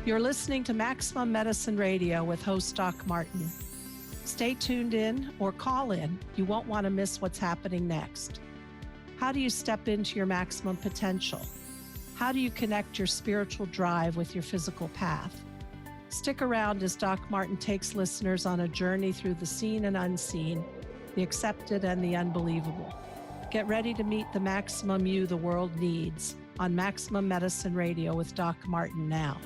You're listening to Maximum Medicine Radio with host Doc Martin. Stay tuned in or call in. You won't want to miss what's happening next. How do you step into your maximum potential? How do you connect your spiritual drive with your physical path? Stick around as Doc Martin takes listeners on a journey through the seen and unseen, the accepted and the unbelievable. Get ready to meet the maximum you the world needs on Maximum Medicine Radio with Doc Martin now.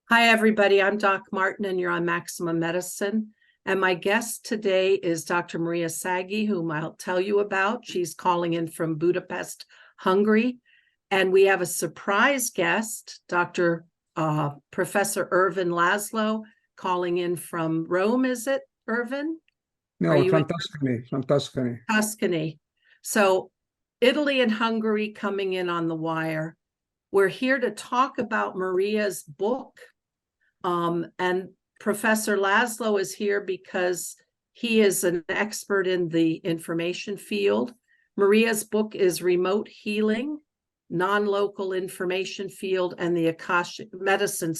Hi, everybody. I'm Doc Martin, and you're on Maximum Medicine. And my guest today is Dr. Maria Sagi, whom I'll tell you about. She's calling in from Budapest, Hungary. And we have a surprise guest, Professor Laszlo, calling in from Rome. Is it, Irvin? No, from Tuscany. From Tuscany. Tuscany. So Italy and Hungary coming in on the wire. We're here to talk about Maria's book. And Professor Laszlo is here because he is an expert in the information field. Maria's book is Remote Healing, Nonlocal Information Field, and the Akashic Medicine,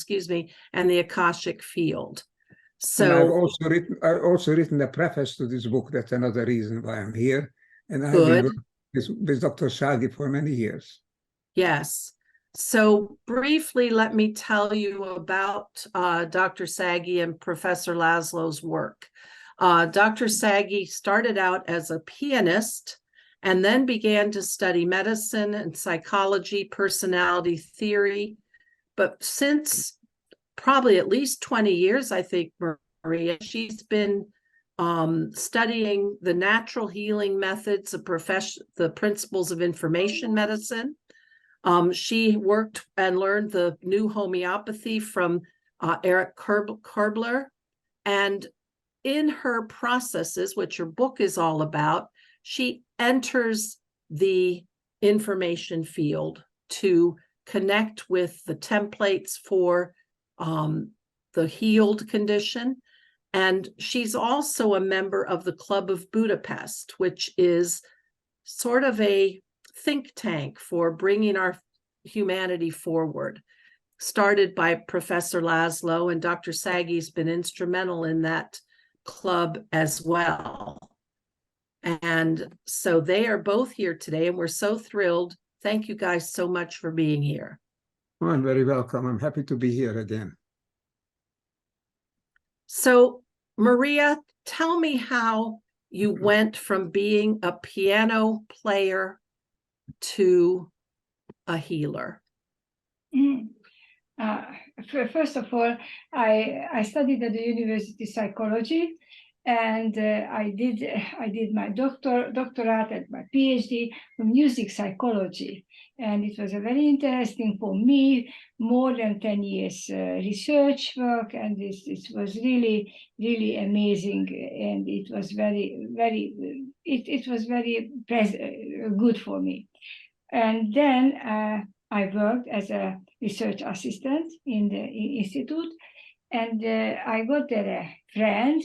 and the Akashic Field. So and I've also written a preface to this book. That's another reason why I'm here. And I've been working with Dr. Sagi for many years. Yes. So briefly, let me tell you about Dr. Sagi and Professor Laszlo's work. Dr. Sagi started out as a pianist and then began to study medicine and psychology, personality theory. But since probably at least 20 years, I think, Maria, she's been studying the natural healing methods, the principles of information medicine. She worked and learned the new homeopathy from Eric Kerbler. And in her processes, which her book is all about, she enters the information field to connect with the templates for the healed condition. And she's also a member of the Club of Budapest, which is sort of a think tank for bringing our humanity forward, started by Professor Laszlo, and Dr. Sagi's been instrumental in that club as well. And so they are both here today, and we're so thrilled. Thank you guys so much for being here. Well, I'm very welcome. I'm happy to be here again. So, Maria, tell me how you went from being a piano player to a healer. First of all, I studied at the university psychology, and I did my doctorate and my PhD from music psychology, and it was a very interesting for me, more than 10 years research work, and it was really amazing, and it was very good for me. And then I worked as a research assistant in the institute, and I got there a friend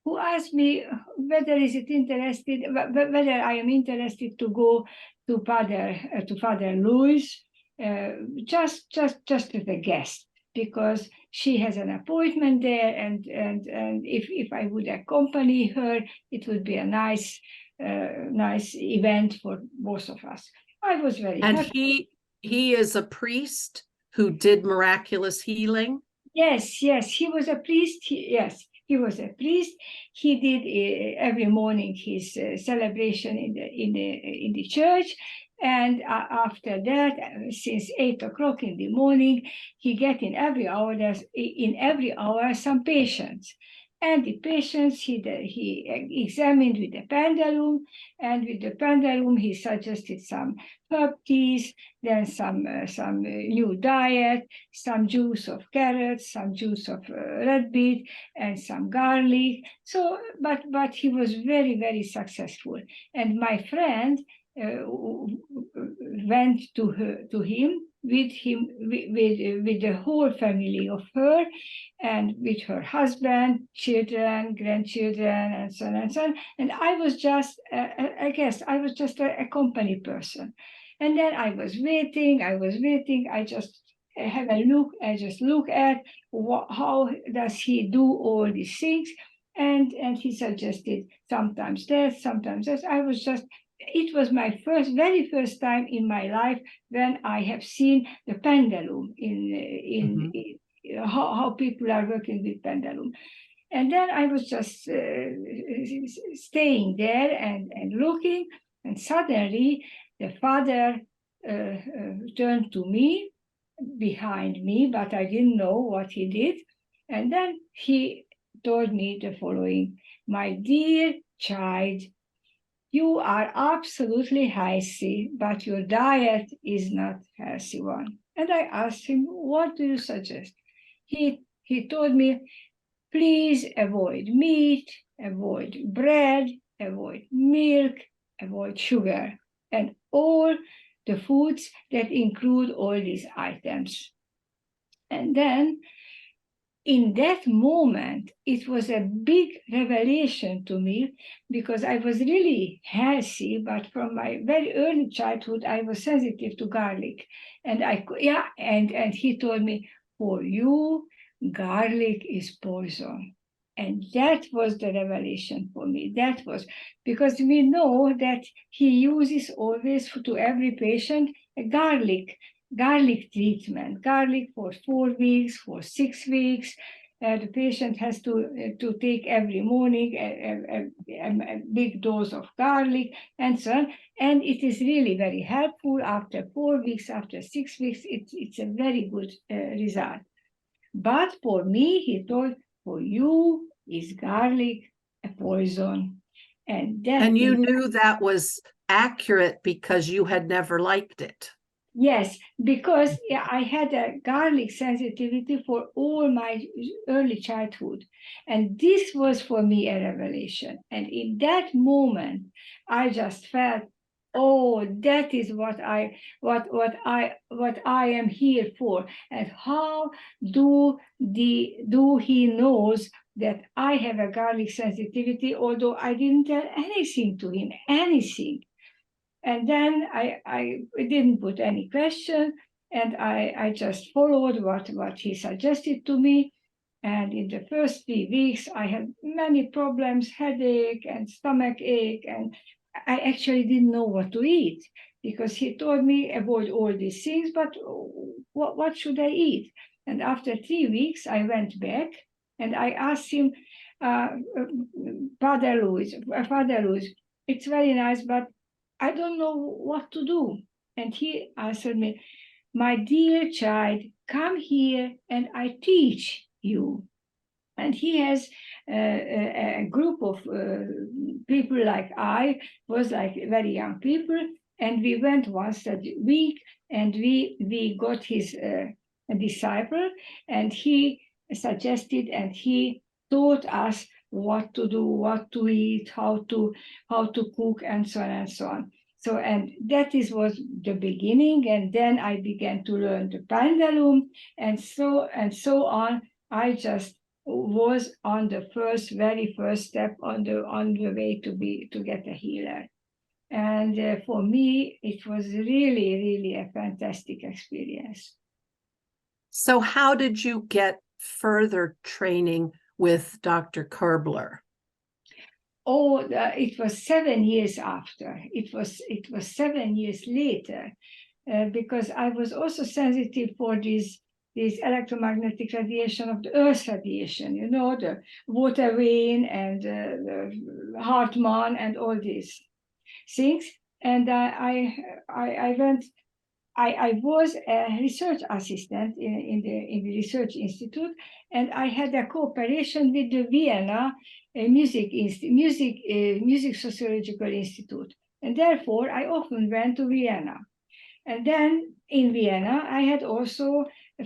who asked me whether I am interested to go to Father Louis, just as a guest, because she has an appointment there, and if I would accompany her, it would be a nice event for both of us. I was very happy. And he is a priest who did miraculous healing? Yes, he was a priest. He was a priest. He did every morning his celebration in the church, and after that, since 8 o'clock in the morning, he get in every hour some patients. And the patients he examined with the pendulum, and with the pendulum he suggested some herb teas, then some new diet, some juice of carrots, some juice of red beet, and some garlic. So, but he was very successful. And my friend went to him with the whole family of her, and with her husband, children, grandchildren, and so on and so on. And I was just, I guess, I was just a company person. And then I was waiting. I just have a look. I just look at how does he do all these things. And he suggested sometimes this, sometimes this. It was my very first time in my life when I have seen the pendulum in how people are working with pendulum. And then I was just staying there and looking, and suddenly the father turned to me behind me, but I didn't know what he did. And then he told me the following: "My dear child, you are absolutely healthy, but your diet is not healthy one." And I asked him, "What do you suggest?" He told me, "Please avoid meat, avoid bread, avoid milk, avoid sugar, and all the foods that include all these items." And then in that moment, it was a big revelation to me, because I was really healthy, but from my very early childhood, I was sensitive to garlic. And and he told me, "For you, garlic is poison." And that was the revelation for me. That was because we know that he uses always to every patient a garlic treatment, garlic for 4 weeks, for 6 weeks. The patient has to take every morning a big dose of garlic and so on. And it is really very helpful. After 4 weeks, after 6 weeks, it's a very good result. But for me, he told, "For you is garlic a poison." And you knew that was accurate because you had never liked it. Yes, because I had a garlic sensitivity for all my early childhood. And this was for me a revelation. And in that moment, I just felt, oh, that is what I am here for. And how do he knows that I have a garlic sensitivity, although I didn't tell anything to him, anything. And then I didn't put any question, and I just followed what he suggested to me. And in the first 3 weeks, I had many problems, headache and stomach ache, and I actually didn't know what to eat, because he told me avoid all these things, but what should I eat? And after 3 weeks, I went back and I asked him, Father Louis, it's very nice, but I don't know what to do. And he answered me, "My dear child, come here and I teach you." And he has a group of people like I was, like very young people. And we went once a week, and we got his disciple, and he suggested and he taught us what to do, what to eat, how to cook, and so on and so on. So, and that was the beginning. And then I began to learn the pendulum, and so on. I just was on the very first step on the way to get a healer. And for me, it was really, really a fantastic experience. So how did you get further training with Dr. Kerbler? Oh, it was 7 years after. It was 7 years later, because I was also sensitive for this electromagnetic radiation of the Earth radiation, the water vane and the Hartmann and all these things. And I was a research assistant in the research institute, and I had a cooperation with the Vienna Music Sociological Institute, and therefore I often went to Vienna. And then in Vienna, I had also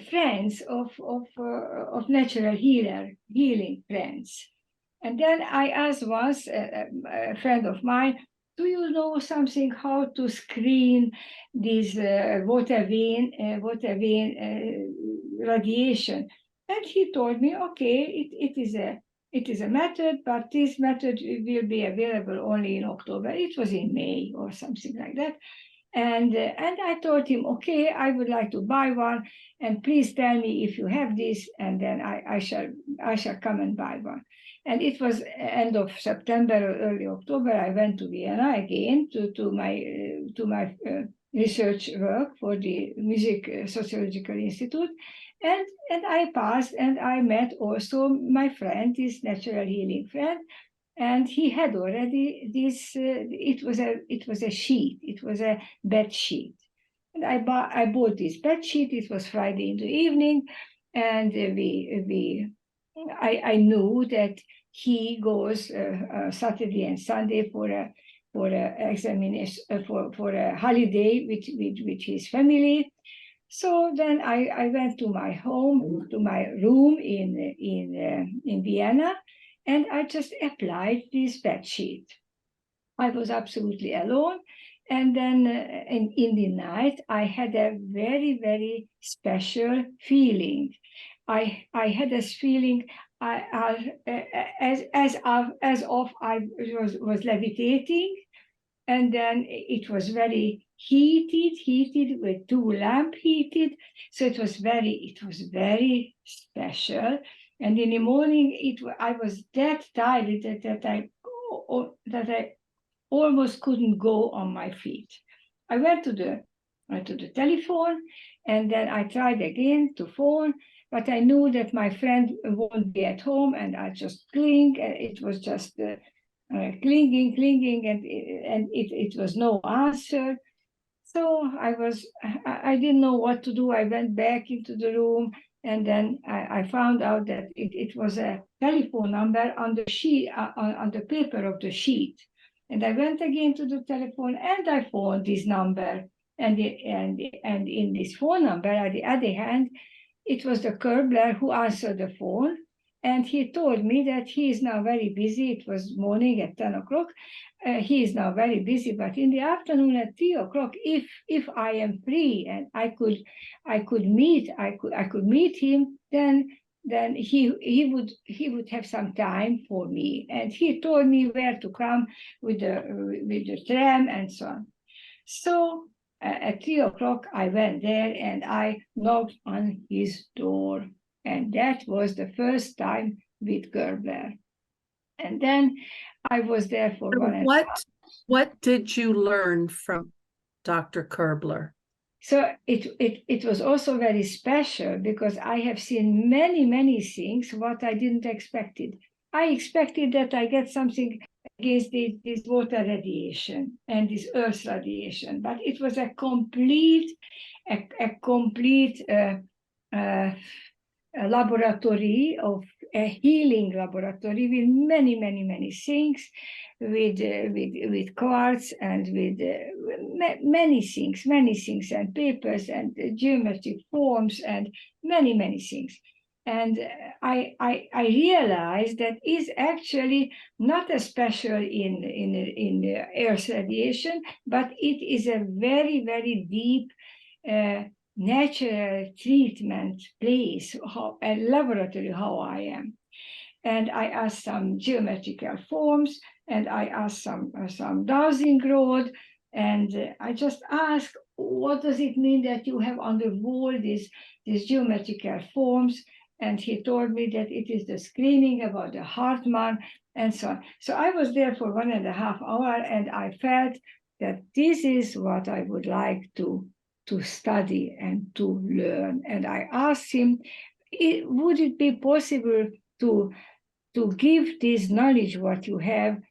friends of natural healing friends. And then I asked once a friend of mine, "Do you know something how to screen this water vane radiation?" And he told me, "Okay, it is a method, but this method will be available only in October." It was in May or something like that. And I told him, okay, I would like to buy one, and please tell me if you have this, and then I shall come and buy one. And it was end of September or early October. I went to Vienna again to my research work for the Music Sociological Institute, and I passed, and I met also my friend, this natural healing friend. And he had already this. It was a sheet. It was a bed sheet, and I bought this bed sheet. It was Friday in the evening, and I knew that he goes Saturday and Sunday for a examination for a holiday with his family. So then I went to my home, to my room in Vienna, and I just applied this bed sheet. I was absolutely alone. And then in the night, I had a very, very special feeling. I had this feeling as of I was levitating, and then it was very heated with 2 lamps heated. So it was very special. And in the morning, I was that tired that I almost couldn't go on my feet. I went to the telephone, and then I tried again to phone, but I knew that my friend won't be at home, and I just clinged. It was just clinging, and it was no answer. So I didn't know what to do. I went back into the room, and then I found out that it was a telephone number on the sheet, on the paper of the sheet. And I went again to the telephone, and I phoned this number. And in this phone number, at the other hand, it was the Kerbler who answered the phone. And he told me that he is now very busy. It was morning at 10 o'clock. He is now very busy, but in the afternoon at 3 o'clock, if I am free and I could meet him, then he would have some time for me. And he told me where to come with the tram and so on. So at 3 o'clock, I went there and I knocked on his door. And that was the first time with Kerbler. And then I was there for What did you learn from Dr. Kerbler? So it was also very special because I have seen many things what I didn't expected. I expected that I get something against this water radiation and this earth radiation, but it was a complete laboratory, of a healing laboratory with many things, with quartz and with many things and papers and geometric forms and many things. And I realized that is actually not a special in the earth radiation, but it is a very deep natural treatment place, a laboratory, how I am. And I asked some geometrical forms, and I asked some dowsing rod, and I just asked, what does it mean that you have on the wall these geometrical forms? And he told me that it is the screening about the Hartmann and so on. So I was there for 1.5 hours, and I felt that this is what I would like to study and to learn. And I asked him, would it be possible to give this knowledge what you have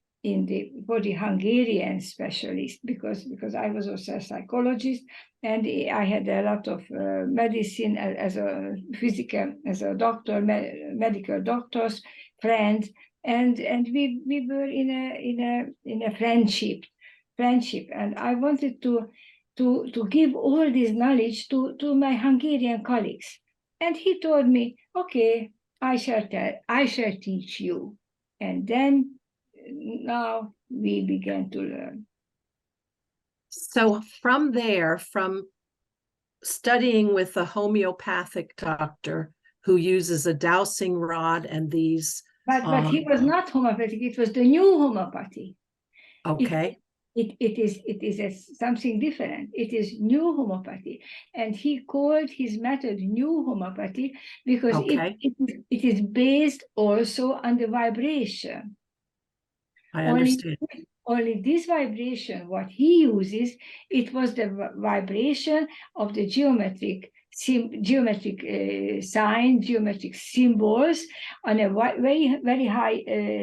for the Hungarian specialist, because I was also a psychologist, and I had a lot of medicine as a doctor, medical doctor's friend, and we were in a friendship, and I wanted to give all this knowledge to my Hungarian colleagues. And he told me, okay, I shall teach you. And then now we began to learn. So from there, from studying with a homeopathic doctor who uses a dowsing rod and these... But he was not homeopathic. It was the new homeopathy. Okay. it is something different. It is new homeopathy, and he called his method new homeopathy because it is based also on the vibration. I understand. Only this vibration, what he uses, it was the vibration of the geometric sign, geometric symbols on a very high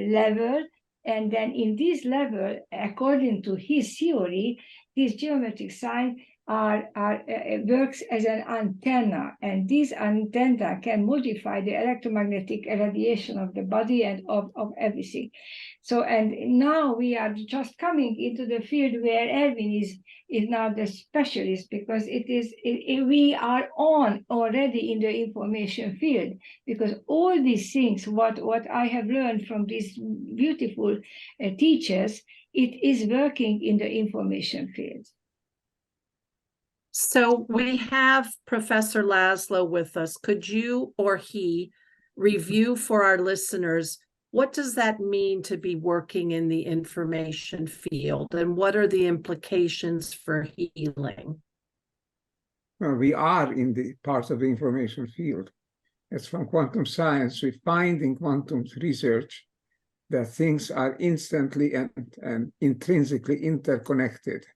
level. And then in this level, according to his theory, these geometric signs works as an antenna, and this antenna can modify the electromagnetic irradiation of the body and of everything. So, and now we are just coming into the field where Erwin is now the specialist, because we are on already in the information field, because all these things, what I have learned from these beautiful teachers, it is working in the information field. So we have Professor Laszlo with us. Could you or he review for our listeners, what does that mean to be working in the information field, and what are the implications for healing? Well, we are in the part of the information field. It's from quantum science. We find in quantum research that things are instantly and intrinsically interconnected.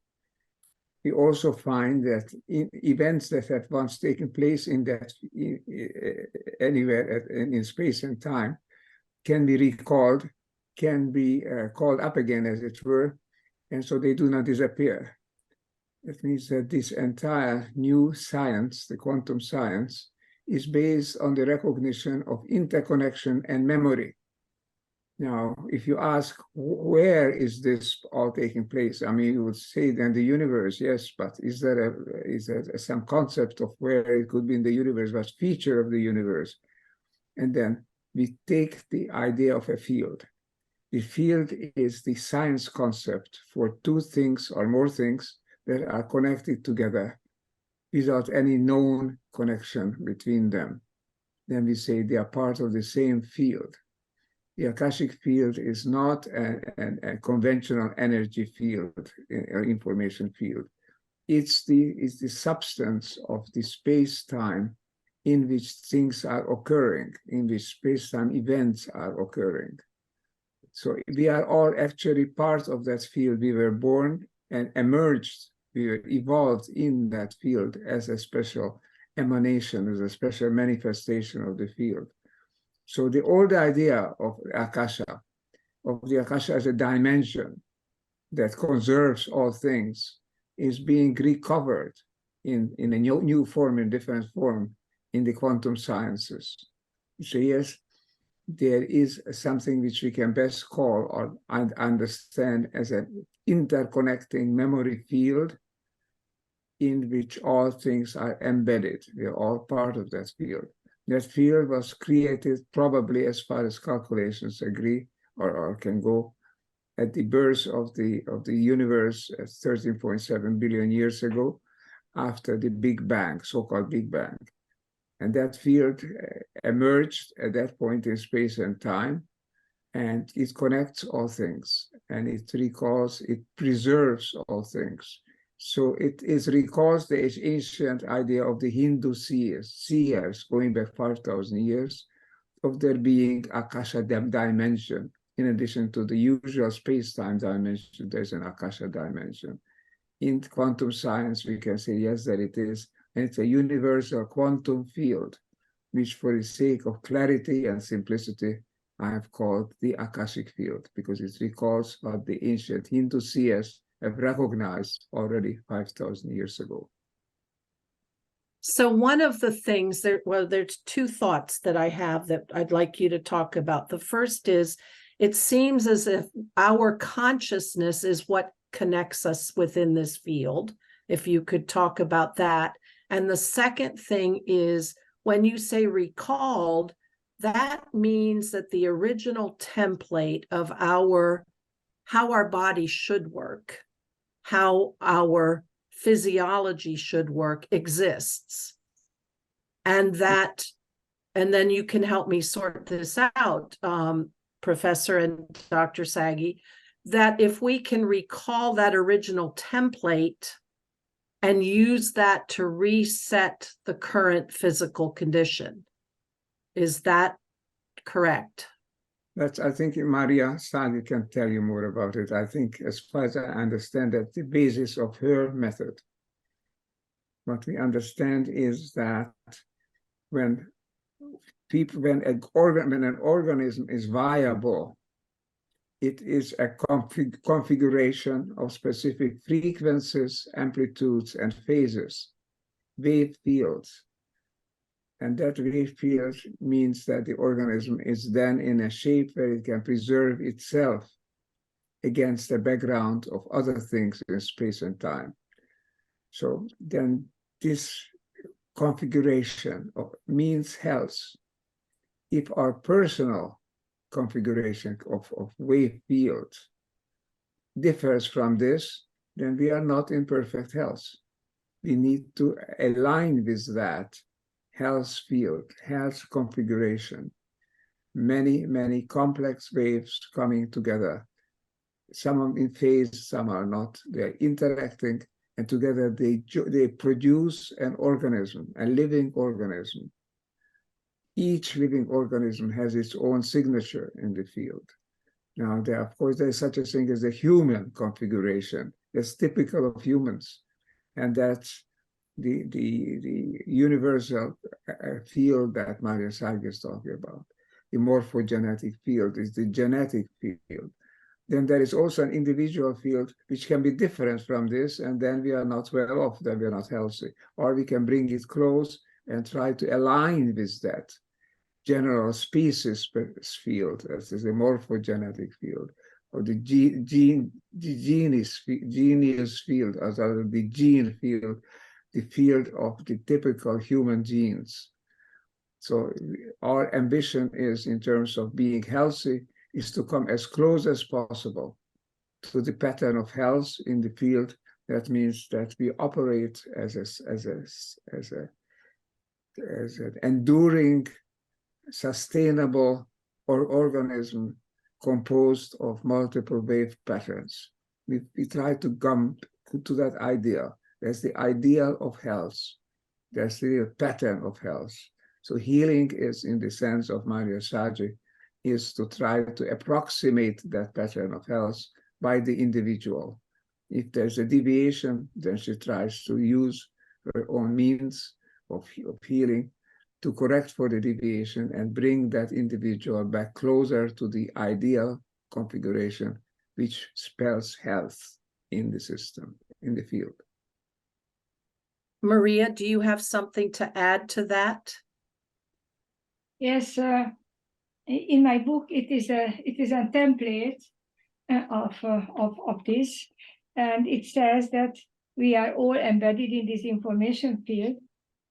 We also find that events that have once taken place anywhere in space and time can be recalled, can be called up again, as it were, and so they do not disappear. That means that this entire new science, the quantum science, is based on the recognition of interconnection and memory. Now, if you ask, where is this all taking place? I mean, you would say then the universe, yes, but is there some concept of where it could be in the universe, what feature of the universe? And then we take the idea of a field. The field is the science concept for two things or more things that are connected together without any known connection between them. Then we say they are part of the same field. The Akashic field is not a conventional energy field, or information field. It's the substance of the space-time in which things are occurring, in which space-time events are occurring. So we are all actually part of that field. We were born and emerged, we were evolved in that field as a special emanation, as a special manifestation of the field. So the old idea of the Akasha as a dimension that conserves all things, is being recovered in a new form, in different form, in the quantum sciences. So yes, there is something which we can best call or understand as an interconnecting memory field in which all things are embedded. We are all part of that field. That field was created probably, as far as calculations agree or can go, at the birth of the universe 13.7 billion years ago, after the Big Bang, so-called Big Bang. And that field emerged at that point in space and time, and it connects all things, and it recalls, it preserves all things. So it recalls the ancient idea of the Hindu seers going back 5,000 years, of there being Akasha dimension. In addition to the usual space-time dimension, there's an Akasha dimension. In quantum science, we can say, yes, that it is. And it's a universal quantum field, which for the sake of clarity and simplicity, I have called the Akashic field, because it recalls what the ancient Hindu seers have recognized already 5,000 years ago. So one of the things, there's two thoughts that I have that I'd like you to talk about. The first is, it seems as if our consciousness is what connects us within this field, if you could talk about that. And the second thing is, when you say recalled, that means that the original template of how our body should work, how our physiology should work, exists. And then you can help me sort this out, Professor and Dr. Sagi. that if we can recall that original template and use that to reset the current physical condition. Is that correct? I think Maria Sagi can tell you more about it. I think, as far as I understand, that the basis of her method. What we understand is that when an organism is viable, it is a configuration of specific frequencies, amplitudes, and phases, wave fields. And that wave field means that the organism is then in a shape where it can preserve itself against the background of other things in space and time. So then this configuration means health. If our personal configuration of wave fields differs from this, then we are not in perfect health. We need to align with that health field, health configuration. Many, many complex waves coming together. Some are in phase, some are not. They're interacting, and together they produce an organism, a living organism. Each living organism has its own signature in the field. Now, of course, there's such a thing as the human configuration. That's typical of humans, and that's the universal field that Maria Sagi is talking about. The morphogenetic field is the genetic field. Then there is also an individual field which can be different from this, and then we are not well off, then we are not healthy. Or we can bring it close and try to align with that general species field, as is the morphogenetic field, or the genius field, as the gene field, the field of the typical human genes. So our ambition is, in terms of being healthy, is to come as close as possible to the pattern of health in the field. That means that we operate as an enduring, sustainable organism composed of multiple wave patterns. We try to come to that ideal. That's the ideal of health. That's the pattern of health. So healing is, in the sense of Maria Sagi, is to try to approximate that pattern of health by the individual. If there's a deviation, then she tries to use her own means of healing to correct for the deviation and bring that individual back closer to the ideal configuration, which spells health in the system, in the field. Maria, do you have something to add to that? Yes, in my book, it is a template of this, and it says that we are all embedded in this information field.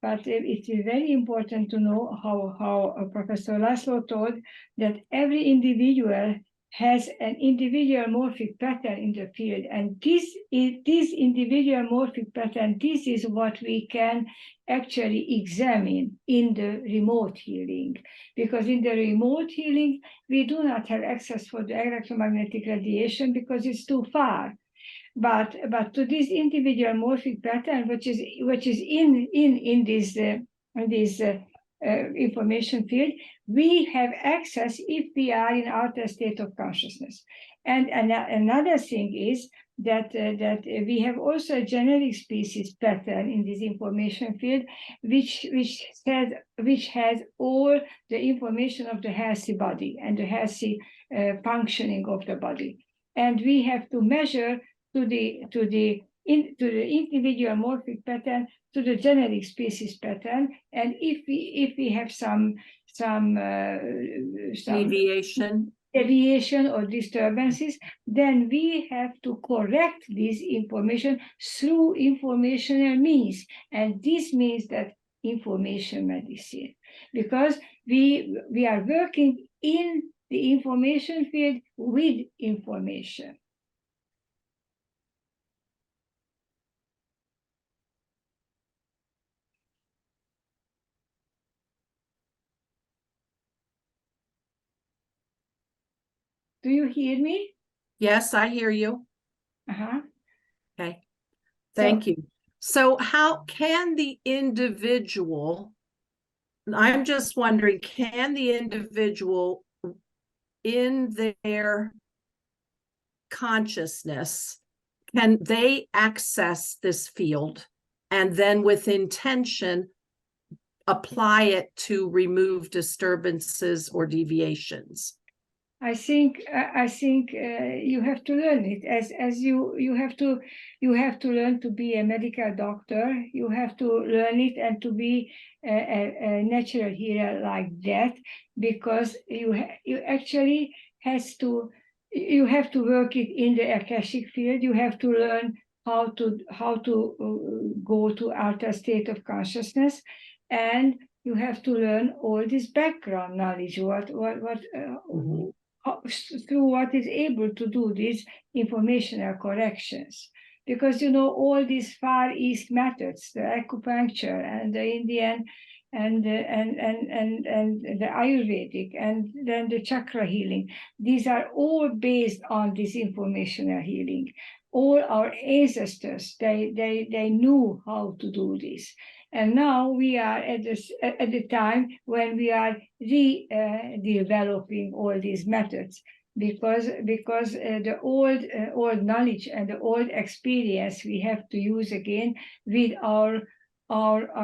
But it is very important to know how Professor Laszlo told that every individual has an individual morphic pattern in the field. And this individual morphic pattern, this is what we can actually examine in the remote healing. Because in the remote healing, we do not have access for the electromagnetic radiation because it's too far. But to this individual morphic pattern, which is in this information field, we have access if we are in outer state of consciousness. And another thing is that we have also a generic species pattern in this information field, which has all the information of the healthy body and the healthy functioning of the body. And we have to measure to the individual morphic pattern, to the generic species pattern, and if we have some deviation or disturbances, then we have to correct this information through informational means, and this means that information medicine, because we are working in the information field with information. Do you hear me? Yes, I hear you. Uh-huh. Okay. Thank you. So how can the individual, I'm just wondering, can the individual in their consciousness, can they access this field and then with intention apply it to remove disturbances or deviations? I think you have to learn it as you have to learn to be a medical doctor. You have to learn it and to be a natural healer like that, because you actually you have to work it in the Akashic field. You have to learn how to go to outer state of consciousness, and you have to learn all this background knowledge. Through what is able to do these informational corrections, because all these Far East methods, the acupuncture and the Indian and the Ayurvedic and then the chakra healing, these are all based on this informational healing. All our ancestors, they knew how to do this. And now we are at the time when we are developing all these methods, because the old knowledge and the old experience we have to use again with our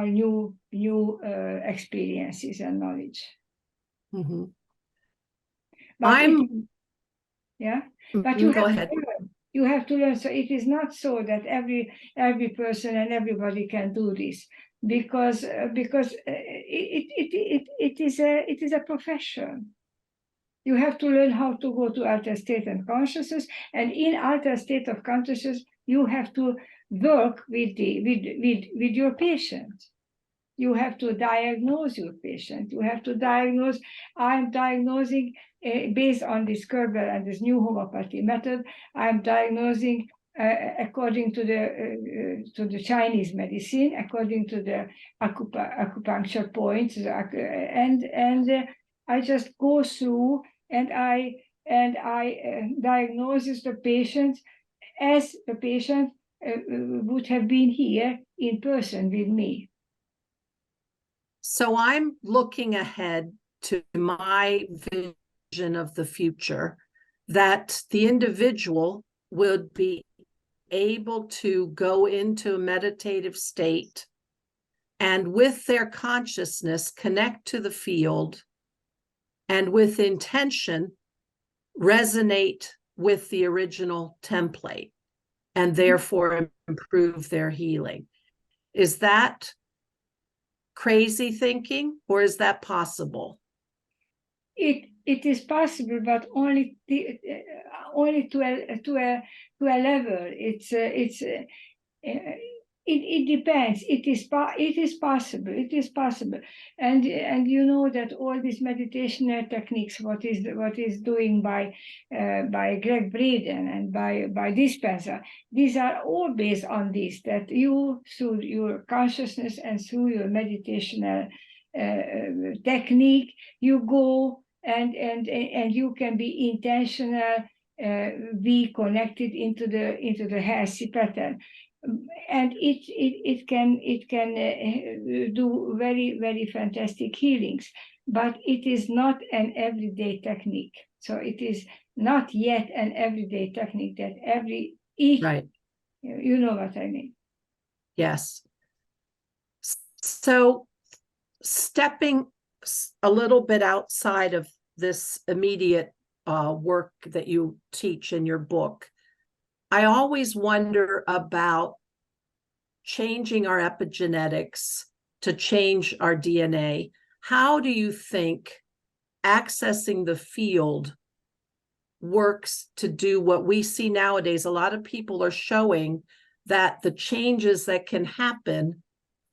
new experiences and knowledge. Mm-hmm. But but you go have ahead. to learn. You have to learn. So it is not so that every person and everybody can do this, because it is a profession. You have to learn how to go to outer state and consciousness, and in outer state of consciousness, you have to work with your patient. You have to diagnose your patient. You have to diagnose. I'm diagnosing based on this Kerber and this new homeopathy method. I'm diagnosing according to the Chinese medicine, according to the acupuncture points, and I just go through and I diagnose the patient as the patient would have been here in person with me. So I'm looking ahead to my vision of the future, that the individual would be able to go into a meditative state and with their consciousness connect to the field and with intention resonate with the original template and therefore improve their healing. Is that crazy thinking, or is that possible? It is possible, but only to a level. It depends. It is possible. It is possible, and you know that all these meditational techniques, what is doing by Greg Braden and by Dispenza, these are all based on this, that you through your consciousness and through your meditational technique, you go and you can be intentional, be connected into the healthy pattern. And it can do very, very fantastic healings, but it is not an everyday technique. So it is not yet an everyday technique that right. You know what I mean. Yes. So stepping a little bit outside of this immediate work that you teach in your book, I always wonder about changing our epigenetics to change our DNA. How do you think accessing the field works to do what we see nowadays? A lot of people are showing that the changes that can happen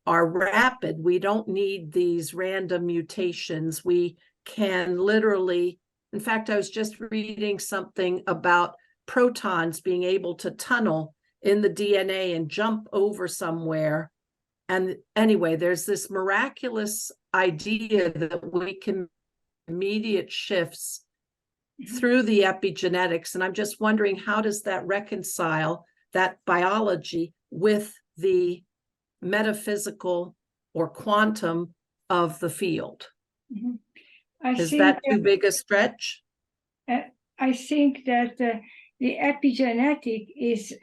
are rapid. We don't need these random mutations. We can literally, in fact, I was just reading something about protons being able to tunnel in the DNA and jump over somewhere. And anyway, there's this miraculous idea that we can immediate shifts through the epigenetics. And I'm just wondering, how does that reconcile, that biology, with the metaphysical or quantum of the field? Mhm. Is that too big a stretch? I think that the epigenetic is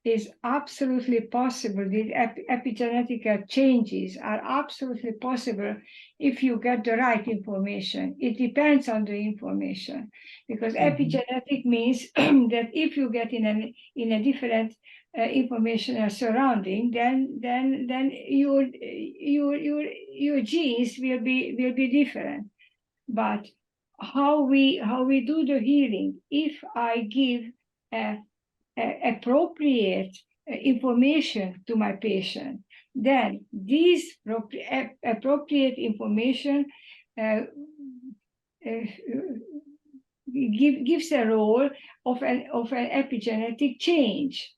is absolutely possible. The epigenetic changes are absolutely possible if you get the right information. It depends on the information, because epigenetic means that if you get in a different informational surrounding, then your genes will be different. But how we do the healing, if I give appropriate information to my patient, then this appropriate information gives a role of an epigenetic change,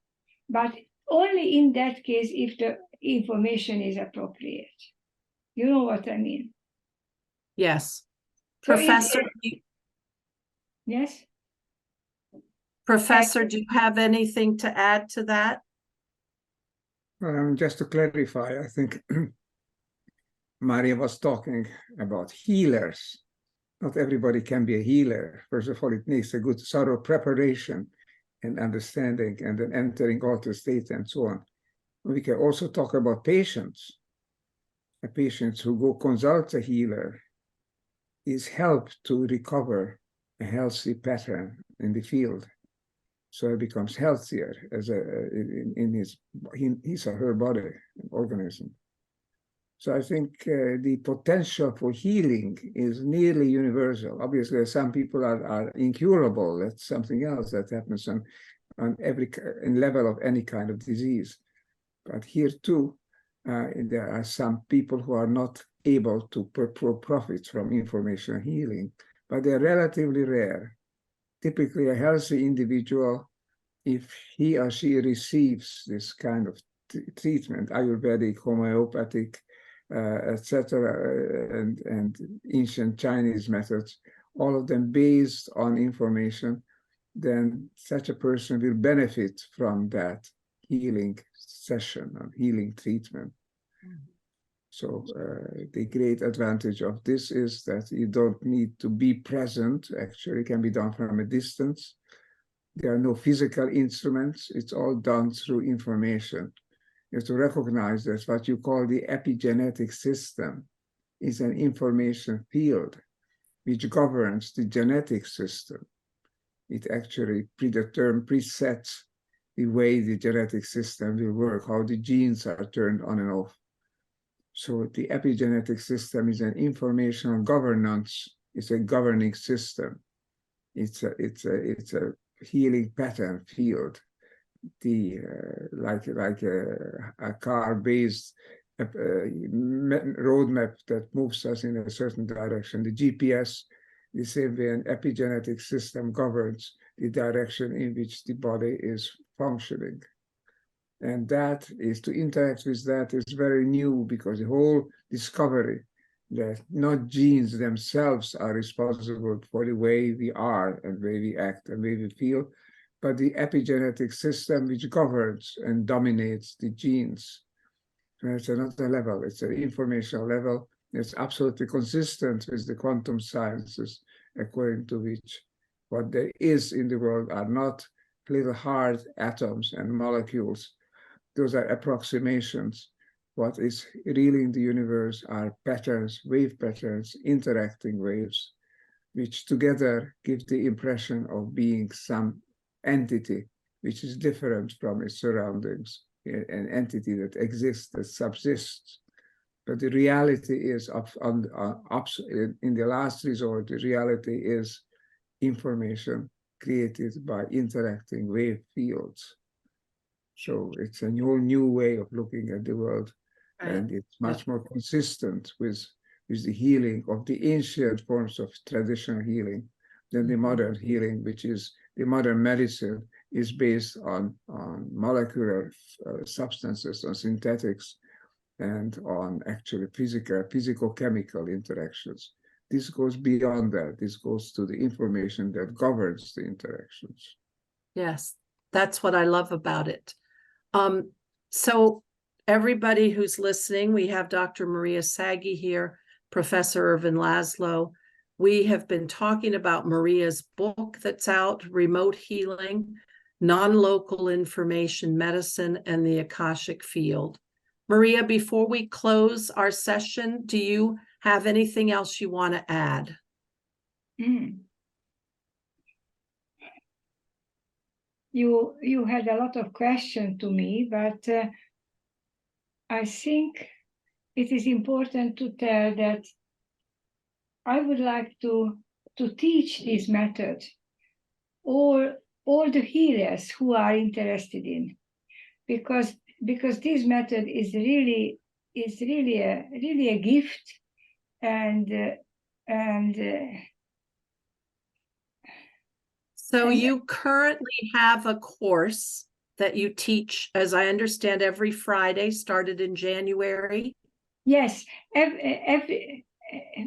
but only in that case if the information is appropriate. You know what I mean? Yes. So Professor, yes? Professor, do you have anything to add to that? Just to clarify, I think Maria was talking about healers. Not everybody can be a healer. First of all, it needs a good thorough preparation and understanding, and then entering altered state and so on. We can also talk about patients. Patients who go consult a healer is helped to recover a healthy pattern in the field, so it becomes healthier as in his or her body organism. So I think the potential for healing is nearly universal. Obviously, some people are incurable. That's something else that happens on every level of any kind of disease. But here too, there are some people who are not able to profit from information healing, but they're relatively rare. Typically, a healthy individual, if he or she receives this kind of treatment, Ayurvedic, homeopathic, etc., and ancient Chinese methods, all of them based on information, then such a person will benefit from that healing session or healing treatment. So the great advantage of this is that you don't need to be present. Actually, it can be done from a distance. There are no physical instruments. It's all done through information. You have to recognize that what you call the epigenetic system is an information field which governs the genetic system. It actually presets the way the genetic system will work, how the genes are turned on and off. So the epigenetic system is an informational governance. It's a governing system. It's a healing pattern field. Like a car-based roadmap that moves us in a certain direction. The GPS, the same way an epigenetic system governs the direction in which the body is functioning. And that is, to interact with that is very new, because the whole discovery that not genes themselves are responsible for the way we are and way we act and way we feel, but the epigenetic system which governs and dominates the genes. And it's another level. It's an informational level. It's absolutely consistent with the quantum sciences, according to which what there is in the world are not little hard atoms and molecules. Those are approximations. What is really in the universe are patterns, wave patterns, interacting waves, which together give the impression of being some entity which is different from its surroundings, an entity that exists, that subsists. But the reality is, in the last resort, the reality is information created by interacting wave fields. So it's a whole new way of looking at the world, and it's much more consistent with the healing of the ancient forms of traditional healing than the modern healing, which is the modern medicine is based on molecular substances, on synthetics, and on actually physical-chemical interactions. this goes beyond that. This goes to the information that governs the interactions. Yes, that's what I love about it. So everybody who's listening, we have Dr. Maria Sagi here, Professor Ervin Laszlo. We have been talking about Maria's book that's out, Remote Healing, Nonlocal Information Medicine, and the Akashic Field. Maria, before we close our session, do you have anything else you want to add? You had a lot of questions to me, but I think it is important to tell that I would like to teach this method all the healers who are interested in, because this method is really a gift, and so you currently have a course that you teach, as I understand, every Friday, started in January. Yes, every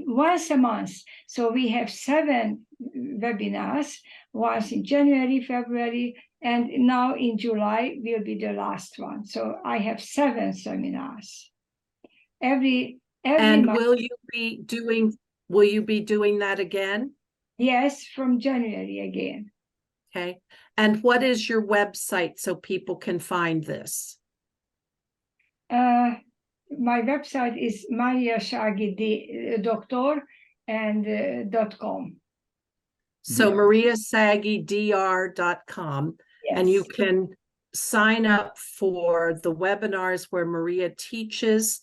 once a month. So we have 7 webinars, once in January, February, and now in July will be the last one. So I have 7 seminars. Every And month. will you be doing that again? Yes, from January again. Okay. And what is your website so people can find this? My website is mariasagi.com .com. So mariasagidr.com. Yes. And you can sign up for the webinars where Maria teaches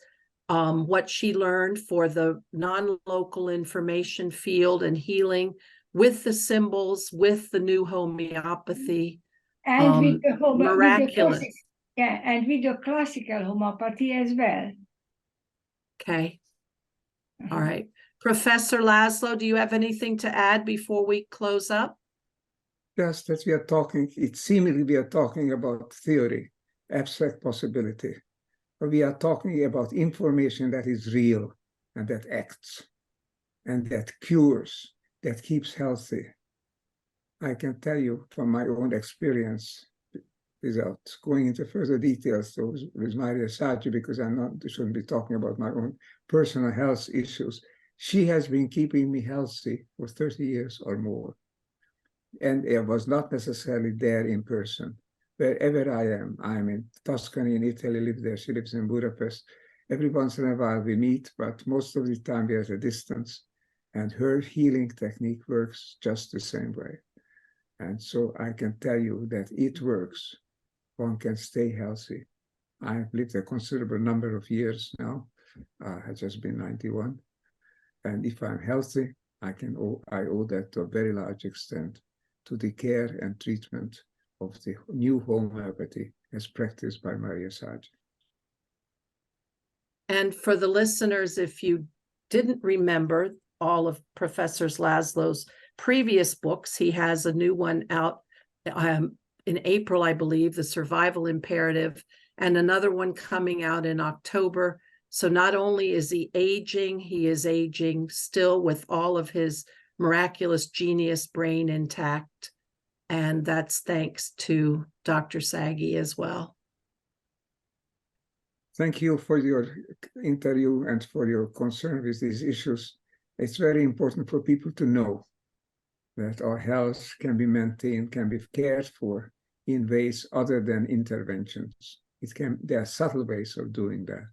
what she learned for the non-local information field and healing with the symbols, with the new homeopathy. And with the miraculous. And with the classical homeopathy as well. Okay. All right. Professor Laszlo, do you have anything to add before we close up? Just that we are talking, it seemingly we are talking about theory, abstract possibility. But we are talking about information that is real and that acts and that cures, that keeps healthy. I can tell you from my own experience, without going into further details with Maria Sagi, because I shouldn't be talking about my own personal health issues. She has been keeping me healthy for 30 years or more. And it was not necessarily there in person. Wherever I am, I'm in Tuscany in Italy, live there, she lives in Budapest. Every once in a while we meet, but most of the time we are at a distance. And her healing technique works just the same way. And so I can tell you that it works. One can stay healthy. I've lived a considerable number of years now. I've just been 91. And if I'm healthy, I owe that to a very large extent to the care and treatment of the new homeopathy as practiced by Maria Sagi. And for the listeners, if you didn't remember all of Professor Laszlo's previous books, he has a new one out in April, I believe, The Survival Imperative, and another one coming out in October. So not only is he is aging still with all of his miraculous genius brain intact. And that's thanks to Dr. Sagi as well. Thank you for your interview and for your concern with these issues. It's very important for people to know that our health can be maintained, can be cared for in ways other than interventions. There are subtle ways of doing that.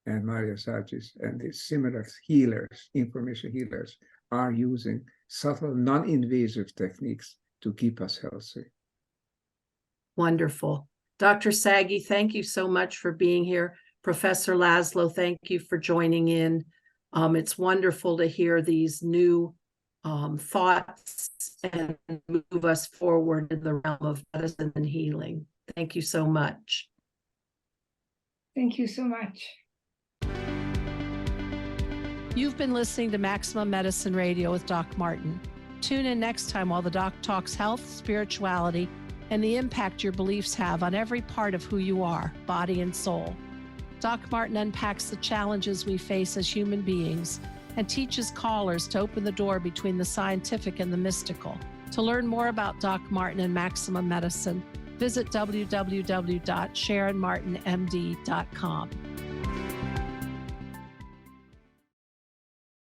And Maria Sagi and the similar healers, information healers, are using subtle, non-invasive techniques to keep us healthy. Wonderful. Dr. Sagi, thank you so much for being here. Professor Laszlo, thank you for joining in. It's wonderful to hear these new thoughts and move us forward in the realm of medicine and healing. Thank you so much. Thank you so much. You've been listening to Maximum Medicine Radio with Doc Martin. Tune in next time while the doc talks health, spirituality, and the impact your beliefs have on every part of who you are, body and soul. Doc Martin unpacks the challenges we face as human beings and teaches callers to open the door between the scientific and the mystical. To learn more about Doc Martin and Maximum Medicine, visit www.sharonmartinmd.com.